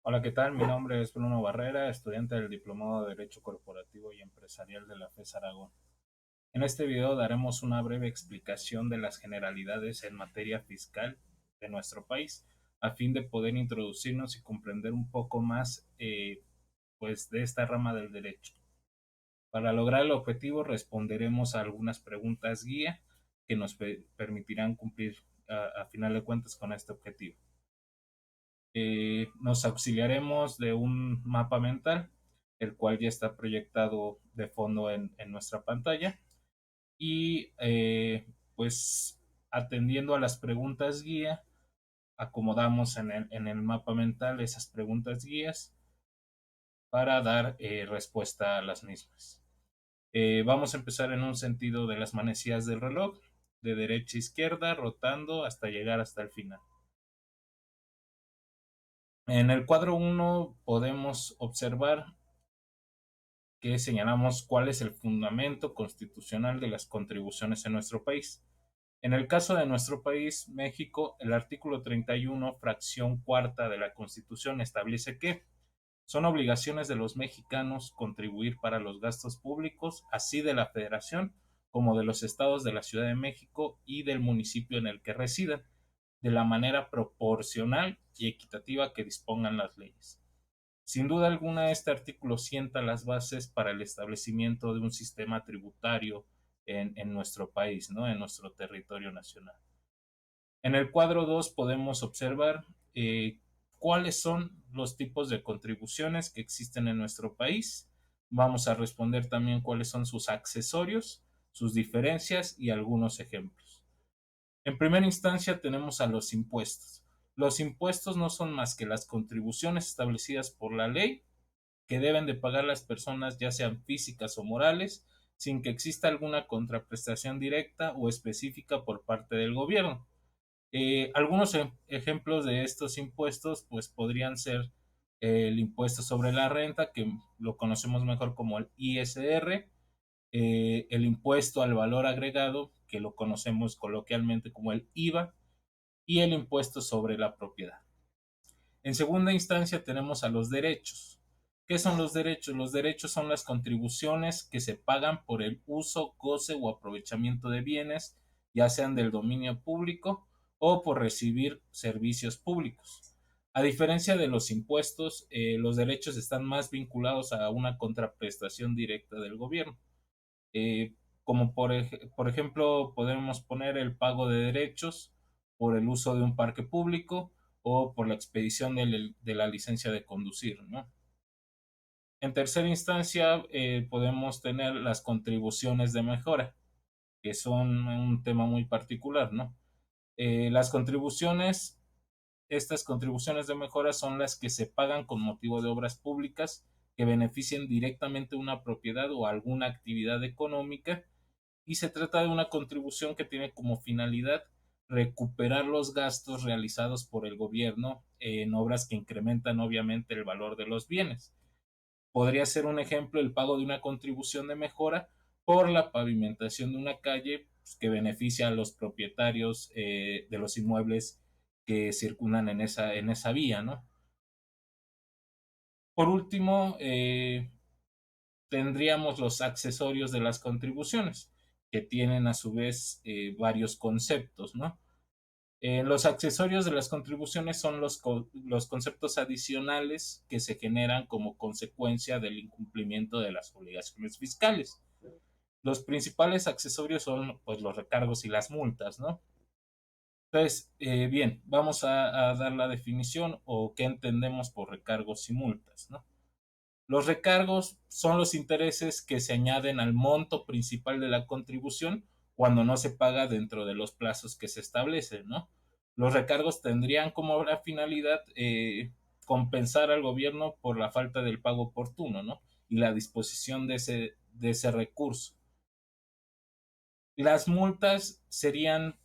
Hola, ¿qué tal? Mi nombre es Bruno Barrera, estudiante del Diplomado de Derecho Corporativo y Empresarial de la FES Aragón. En este video daremos una breve explicación de las generalidades en materia fiscal de nuestro país, a fin de poder introducirnos y comprender un poco más pues, de esta rama del derecho. Para lograr el objetivo responderemos a algunas preguntas guía que nos permitirán cumplir a final de cuentas con este objetivo. Nos auxiliaremos de un mapa mental, el cual ya está proyectado de fondo en nuestra pantalla. Y pues atendiendo a las preguntas guía, acomodamos en el mapa mental esas preguntas guías para dar respuesta a las mismas. Vamos a empezar en un sentido de las manecillas del reloj, de derecha a izquierda, rotando hasta llegar hasta el final. En el cuadro 1 podemos observar que señalamos cuál es el fundamento constitucional de las contribuciones en nuestro país. En el caso de nuestro país, México, el artículo 31, fracción cuarta de la Constitución establece que son obligaciones de los mexicanos contribuir para los gastos públicos, así de la Federación como de los estados de la Ciudad de México y del municipio en el que residan, de la manera proporcional y equitativa que dispongan las leyes. Sin duda alguna, este artículo sienta las bases para el establecimiento de un sistema tributario en nuestro país, ¿no? En nuestro territorio nacional. En el cuadro 2 podemos observar cuáles son los tipos de contribuciones que existen en nuestro país. Vamos a responder también cuáles son sus accesorios, sus diferencias y algunos ejemplos. En primera instancia tenemos a los impuestos. Los impuestos no son más que las contribuciones establecidas por la ley que deben de pagar las personas, ya sean físicas o morales, sin que exista alguna contraprestación directa o específica por parte del gobierno. Algunos ejemplos de estos impuestos pues podrían ser el impuesto sobre la renta, que lo conocemos mejor como el ISR, el impuesto al valor agregado, que lo conocemos coloquialmente como el IVA, y el impuesto sobre la propiedad. En segunda instancia tenemos a los derechos. ¿Qué son los derechos? Los derechos son las contribuciones que se pagan por el uso, goce o aprovechamiento de bienes, ya sean del dominio público o por recibir servicios públicos. A diferencia de los impuestos, los derechos están más vinculados a una contraprestación directa del gobierno. Eh, Como por ejemplo, podemos poner el pago de derechos por el uso de un parque público o por la expedición de la licencia de conducir, ¿no? En tercera instancia, podemos tener las contribuciones de mejora, que son un tema muy particular, ¿no? Las contribuciones, estas contribuciones de mejora son las que se pagan con motivo de obras públicas que beneficien directamente una propiedad o alguna actividad económica, y se trata de una contribución que tiene como finalidad recuperar los gastos realizados por el gobierno en obras que incrementan obviamente el valor de los bienes. Podría ser un ejemplo el pago de una contribución de mejora por la pavimentación de una calle, pues, que beneficia a los propietarios de los inmuebles que circulan en esa vía, ¿no? Por último, tendríamos los accesorios de las contribuciones, que tienen a su vez varios conceptos, ¿no? Los accesorios de las contribuciones son los conceptos adicionales que se generan como consecuencia del incumplimiento de las obligaciones fiscales. Los principales accesorios son pues los recargos y las multas, ¿no? Entonces, bien, vamos a dar la definición o qué entendemos por recargos y multas, ¿no? Los recargos son los intereses que se añaden al monto principal de la contribución cuando no se paga dentro de los plazos que se establecen, ¿no? Los recargos tendrían como la finalidad compensar al gobierno por la falta del pago oportuno, ¿no? Y la disposición de ese recurso. Las multas serían,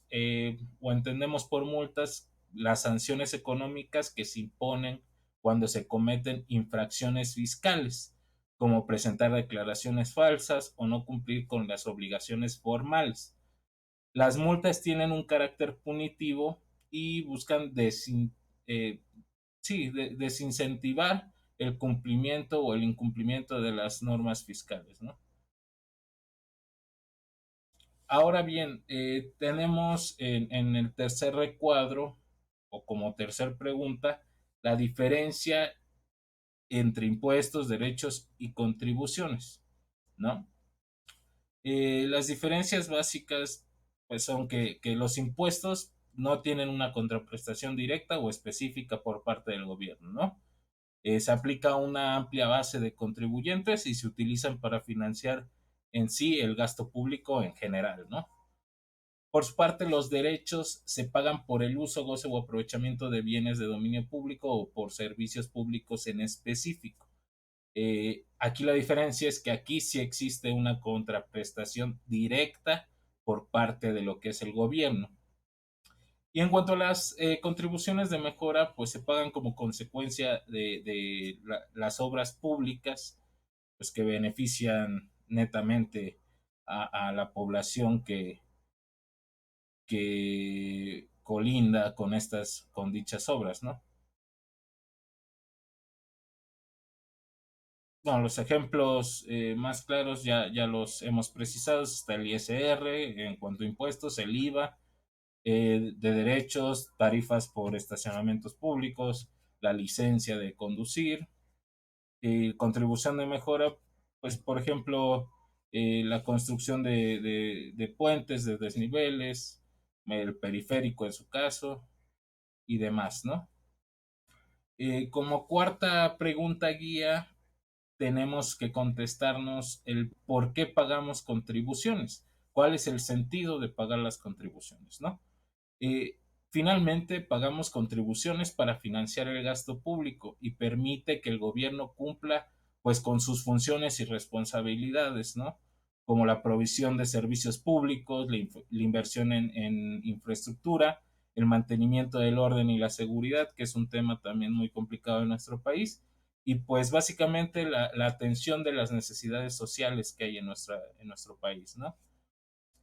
o entendemos por multas, las sanciones económicas que se imponen cuando se cometen infracciones fiscales, como presentar declaraciones falsas o no cumplir con las obligaciones formales. Las multas tienen un carácter punitivo y buscan sí, desincentivar el cumplimiento o el incumplimiento de las normas fiscales, ¿no? Ahora bien, tenemos en el tercer recuadro, o como tercer pregunta, la diferencia entre impuestos, derechos y contribuciones, ¿no? Las diferencias básicas pues son que los impuestos no tienen una contraprestación directa o específica por parte del gobierno, ¿no? Se aplica una amplia base de contribuyentes y se utilizan para financiar en sí el gasto público en general, ¿no? Por su parte, los derechos se pagan por el uso, goce o aprovechamiento de bienes de dominio público o por servicios públicos en específico. Aquí la diferencia es que aquí sí existe una contraprestación directa por parte de lo que es el gobierno. Y en cuanto a las contribuciones de mejora, pues se pagan como consecuencia de las obras públicas, pues que benefician netamente a la población que colinda con dichas obras, ¿no? Bueno, los ejemplos más claros ya los hemos precisado, está el ISR en cuanto a impuestos, el IVA, de derechos, tarifas por estacionamientos públicos, la licencia de conducir, contribución de mejora, pues por ejemplo, la construcción de puentes, de desniveles, el periférico en su caso y demás, ¿no? Como cuarta pregunta guía, tenemos que contestarnos el por qué pagamos contribuciones, cuál es el sentido de pagar las contribuciones, ¿no? Eh, Finalmente, pagamos contribuciones para financiar el gasto público y permite que el gobierno cumpla pues con sus funciones y responsabilidades, ¿no? Como la provisión de servicios públicos, la inversión en infraestructura, el mantenimiento del orden y la seguridad, que es un tema también muy complicado en nuestro país, y pues básicamente la atención de las necesidades sociales que hay en nuestro país, ¿no?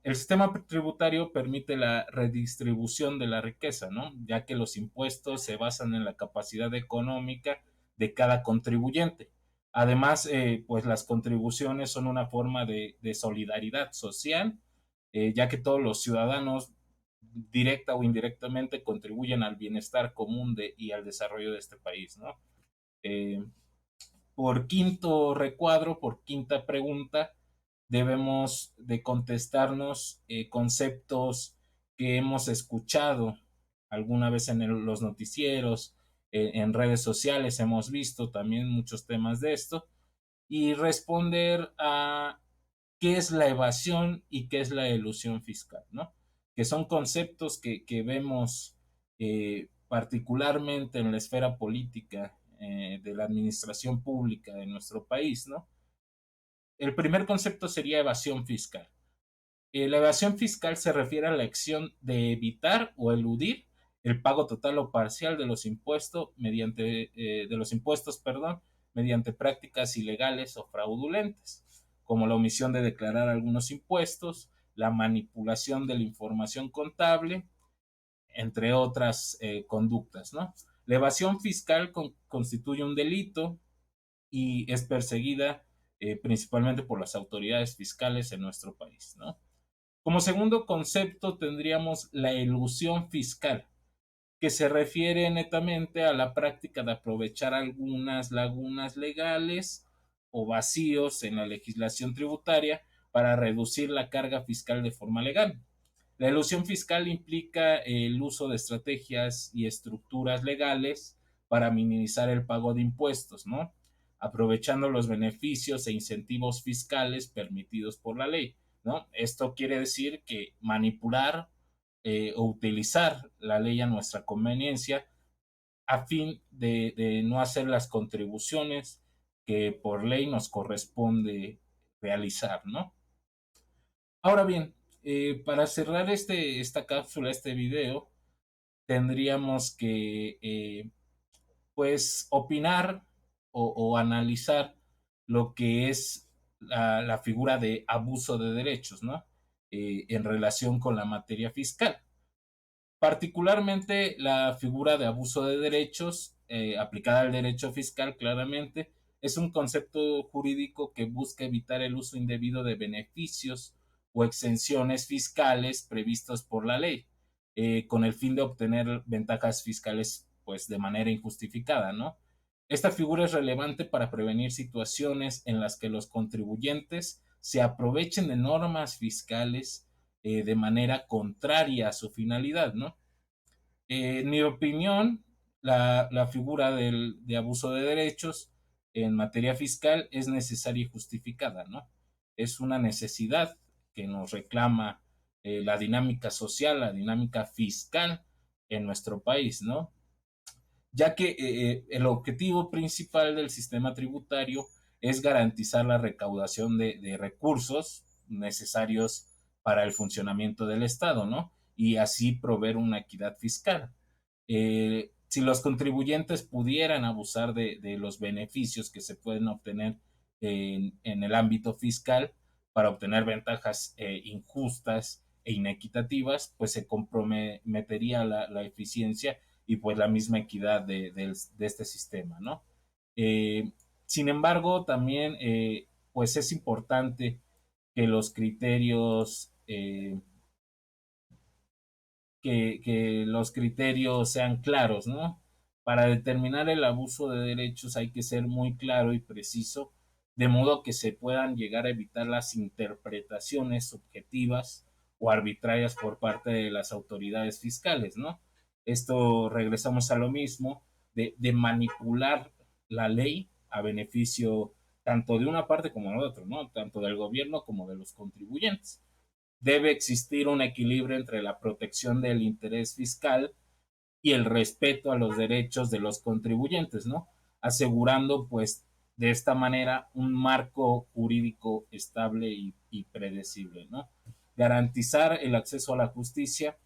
El sistema tributario permite la redistribución de la riqueza, ¿no? Ya que los impuestos se basan en la capacidad económica de cada contribuyente. Además, pues las contribuciones son una forma de solidaridad social, ya que todos los ciudadanos, directa o indirectamente, contribuyen al bienestar común y al desarrollo de este país, ¿no? Eh, por quinto recuadro, por quinta pregunta, debemos de contestarnos conceptos que hemos escuchado alguna vez en los noticieros, en redes sociales hemos visto también muchos temas de esto, y responder a qué es la evasión y qué es la elusión fiscal, ¿no? Que son conceptos que vemos particularmente en la esfera política de la administración pública de nuestro país, ¿no? El primer concepto sería evasión fiscal. La evasión fiscal se refiere a la acción de evitar o eludir el pago total o parcial de los impuestos perdón, mediante prácticas ilegales o fraudulentas, como la omisión de declarar algunos impuestos, la manipulación de la información contable, entre otras conductas, ¿no? La evasión fiscal constituye un delito y es perseguida principalmente por las autoridades fiscales en nuestro país, ¿no? Como segundo concepto tendríamos la elusión fiscal, que se refiere netamente a la práctica de aprovechar algunas lagunas legales o vacíos en la legislación tributaria para reducir la carga fiscal de forma legal. La elusión fiscal implica el uso de estrategias y estructuras legales para minimizar el pago de impuestos, ¿no? Aprovechando los beneficios e incentivos fiscales permitidos por la ley, ¿no? Esto quiere decir que manipular o utilizar la ley a nuestra conveniencia a fin de no hacer las contribuciones que por ley nos corresponde realizar, ¿no? Ahora bien, para cerrar esta cápsula, este video, tendríamos que, pues, opinar o analizar lo que es la figura de abuso de derechos, ¿no? En relación con la materia fiscal. Particularmente la figura de abuso de derechos aplicada al derecho fiscal claramente, es un concepto jurídico que busca evitar el uso indebido de beneficios o exenciones fiscales previstos por la ley, con el fin de obtener ventajas fiscales pues de manera injustificada, ¿no? Esta figura es relevante para prevenir situaciones en las que los contribuyentes se aprovechen de normas fiscales de manera contraria a su finalidad, ¿no? En mi opinión, la figura de abuso de derechos en materia fiscal es necesaria y justificada, ¿no? Es una necesidad que nos reclama la dinámica social, la dinámica fiscal en nuestro país, ¿no? Ya que el objetivo principal del sistema tributario es garantizar la recaudación de recursos necesarios para el funcionamiento del Estado, ¿no? Y así proveer una equidad fiscal. Si los contribuyentes pudieran abusar de los beneficios que se pueden obtener en el ámbito fiscal para obtener ventajas injustas e inequitativas, pues se comprometería la eficiencia y pues la misma equidad de este sistema, ¿no? Eh, Sin embargo, también pues es importante que los criterios que los criterios sean claros, ¿no? Para determinar el abuso de derechos hay que ser muy claro y preciso, de modo que se puedan llegar a evitar las interpretaciones subjetivas o arbitrarias por parte de las autoridades fiscales, ¿no? Esto regresamos a lo mismo de manipular la ley a beneficio tanto de una parte como de otra, ¿no? Tanto del gobierno como de los contribuyentes. Debe existir un equilibrio entre la protección del interés fiscal y el respeto a los derechos de los contribuyentes, ¿no? Asegurando, pues, de esta manera un marco jurídico estable y predecible, ¿no? Garantizar el acceso a la justicia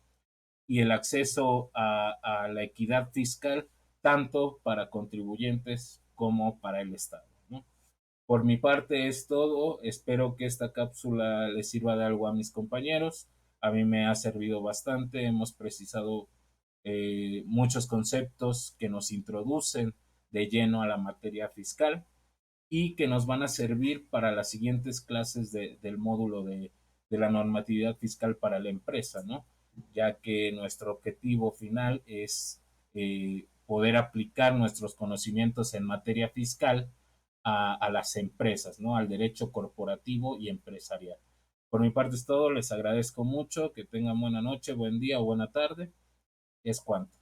y el acceso a la equidad fiscal, tanto para contribuyentes como para el Estado, ¿no? Por mi parte es todo. Espero que esta cápsula les sirva de algo a mis compañeros. A mí me ha servido bastante. Hemos precisado muchos conceptos que nos introducen de lleno a la materia fiscal y que nos van a servir para las siguientes clases del módulo de la normatividad fiscal para la empresa, ¿no? Ya que nuestro objetivo final es poder aplicar nuestros conocimientos en materia fiscal a las empresas, ¿no? Al derecho corporativo y empresarial. Por mi parte es todo, les agradezco mucho, que tengan buena noche, buen día o buena tarde. Es cuanto.